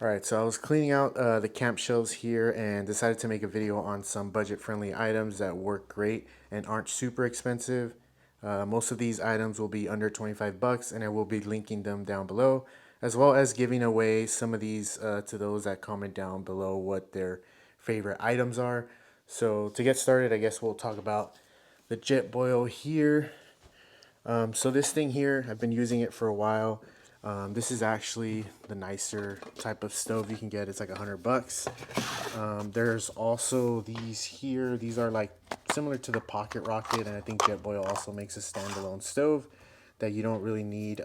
Alright, so I was cleaning out the camp shelves here and decided to make a video on some budget-friendly items that work great and aren't super expensive. Most of these items will be under 25 bucks, and I will be linking them down below, as well as giving away some of these to those that comment down below what their favorite items are. So to get started, I guess we'll talk about the jet boil here. So this thing here, I've been using it for a while. This is actually the nicer type of stove you can get. It's like $100. There's also these here. These are like similar to the Pocket Rocket, and I think Jetboil also makes a standalone stove that you don't really need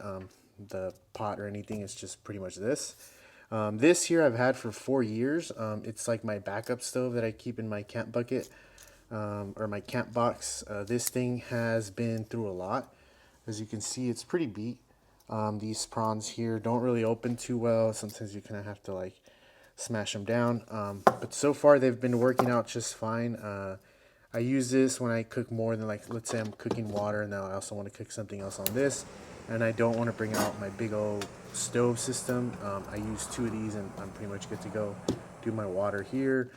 the pot or anything. It's just pretty much this. This here I've had for 4 years. It's like my backup stove that I keep in my camp bucket or my camp box. This thing has been through a lot. As you can see, it's pretty beat. These prawns here don't really open too well. Sometimes you kind of have to like smash them down. But so far they've been working out just fine. I use this when I cook more than, like, let's say I'm cooking water and now I also want to cook something else on this. And I don't want to bring out my big old stove system. I use 2 of these and I'm pretty much good to go. Do my water here,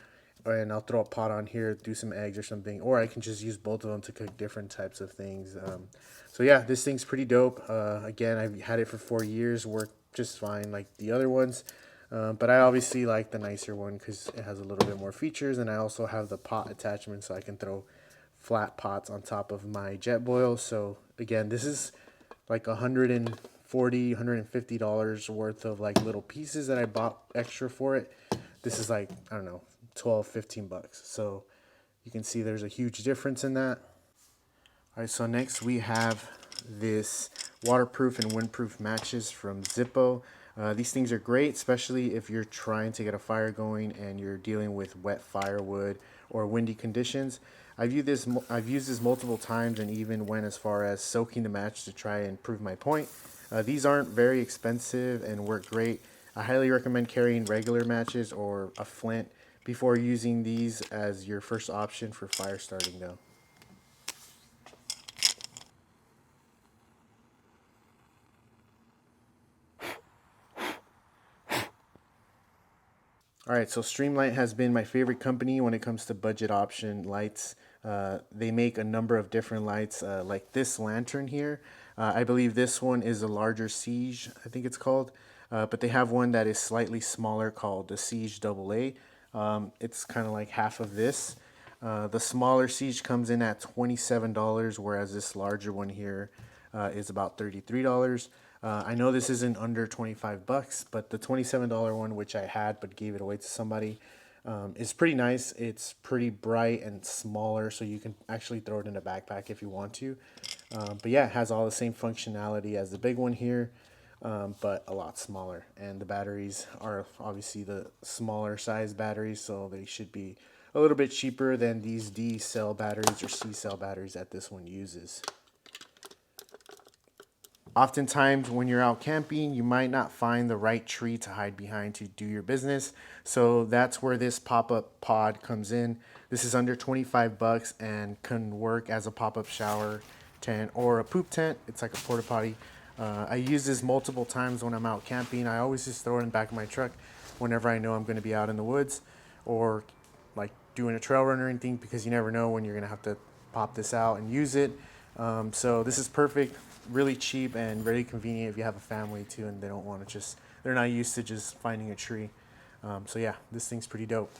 and I'll throw a pot on here, do some eggs or something, or I can just use both of them to cook different types of things. So yeah, this thing's pretty dope. Again, I've had it for 4 years, worked just fine like the other ones, but I obviously like the nicer one because it has a little bit more features, and I also have the pot attachment so I can throw flat pots on top of my jet boil. So again, this is like $140, $150 worth of like little pieces that I bought extra for it. This is like, I don't know, 12, 15 bucks. So you can see there's a huge difference in that. All right, so next we have this waterproof and windproof matches from Zippo. These things are great, especially if you're trying to get a fire going and you're dealing with wet firewood or windy conditions. I've used this multiple times and even went as far as soaking the match to try and prove my point. These aren't very expensive and work great. I highly recommend carrying regular matches or a flint before using these as your first option for fire starting though. All right, so Streamlight has been my favorite company when it comes to budget option lights. They make a number of different lights, like this lantern here. I believe this one is a larger Siege, I think it's called. But they have one that is slightly smaller called the Siege AA. It's kind of like half of this. The smaller Siege comes in at $27, whereas this larger one here is about $33. I know this isn't under 25 bucks, but the $27 one, which I had but gave it away to somebody, is pretty nice. It's pretty bright and smaller, so you can actually throw it in a backpack if you want to. But yeah, it has all the same functionality as the big one here, but a lot smaller. And the batteries are obviously the smaller size batteries, so they should be a little bit cheaper than these D cell batteries or C cell batteries that this one uses. Oftentimes when you're out camping, you might not find the right tree to hide behind to do your business. So that's where this pop-up pod comes in. This is under 25 bucks and can work as a pop-up shower tent or a poop tent. It's like a porta potty. I use this multiple times when I'm out camping. I always just throw it in the back of my truck whenever I know I'm going to be out in the woods or like doing a trail run or anything, because you never know when you're going to have to pop this out and use it. So this is perfect, really cheap and very convenient if you have a family too and they don't want to they're not used to just finding a tree. So yeah, this thing's pretty dope.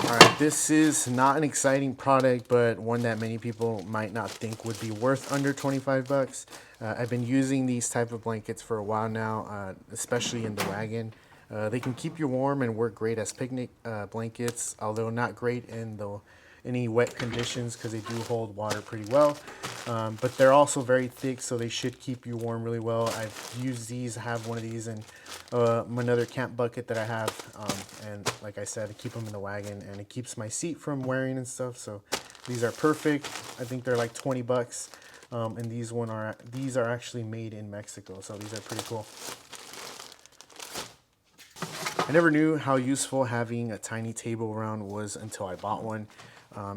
All right, this is not an exciting product, but one that many people might not think would be worth under 25 bucks. I've been using these type of blankets for a while now, especially in the wagon. They can keep you warm and work great as picnic blankets, although not great in any wet conditions because they do hold water pretty well. But they're also very thick, so they should keep you warm really well. I've used these. I have one of these in another camp bucket that I have, and like I said, I keep them in the wagon, and it keeps my seat from wearing and stuff. So these are perfect. I think they're like 20 bucks, and these are actually made in Mexico, so these are pretty cool. I never knew how useful having a tiny table around was until I bought one.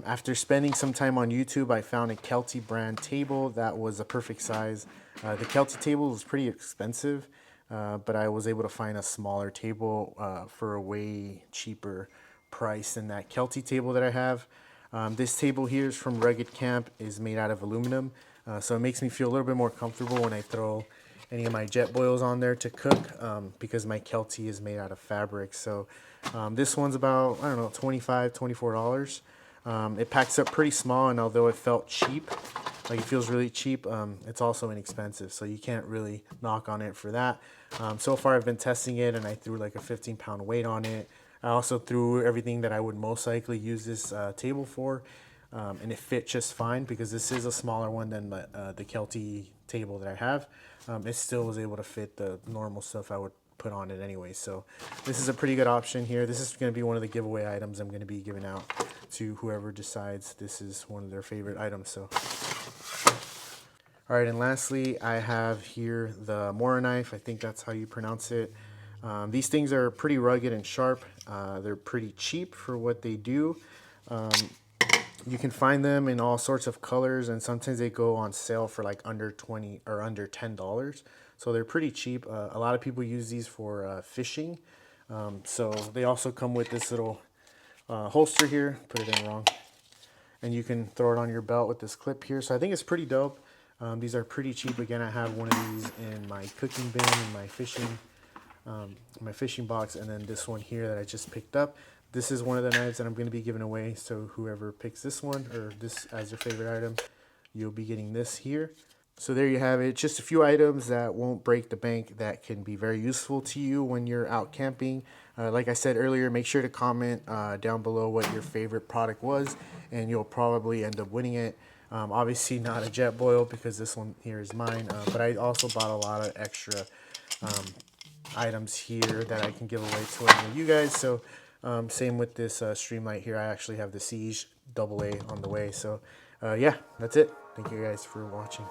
After spending some time on YouTube, I found a Kelty brand table that was a perfect size. The Kelty table was pretty expensive, but I was able to find a smaller table for a way cheaper price than that Kelty table that I have. This table here is from Rugged Camp, is made out of aluminum, so it makes me feel a little bit more comfortable when I throw any of my jet boils on there to cook, because my Kelty is made out of fabric. So this one's about, I don't know, $25, $24. It packs up pretty small, and although it felt cheap, like it feels really cheap, it's also inexpensive, so you can't really knock on it for that. So far I've been testing it, and I threw like a 15-pound weight on it. I also threw everything that I would most likely use this table for, and it fit just fine because this is a smaller one than the Kelty table that I have. It still was able to fit the normal stuff I would put on it anyway. So this is a pretty good option here. This is going to be one of the giveaway items I'm going to be giving out to whoever decides this is one of their favorite items. So, all right, and lastly, I have here the Mora knife. I think that's how you pronounce it. These things are pretty rugged and sharp. They're pretty cheap for what they do. You can find them in all sorts of colors, and sometimes they go on sale for like under $20 or under $10. So they're pretty cheap. A lot of people use these for fishing. So they also come with this little holster here. Put it in wrong. And you can throw it on your belt with this clip here. So I think it's pretty dope. These are pretty cheap. Again, I have one of these in my cooking bin, in my fishing box, and then this one here that I just picked up. This is one of the knives that I'm going to be giving away, so whoever picks this one or this as their favorite item, you'll be getting this here. So there you have it. Just a few items that won't break the bank that can be very useful to you when you're out camping. Like I said earlier, make sure to comment down below what your favorite product was, and you'll probably end up winning it. Obviously not a jet boil because this one here is mine, but I also bought a lot of extra items here that I can give away to any of you guys. So same with this Streamlight here. I actually have the Siege AA on the way. So yeah, that's it. Thank you guys for watching.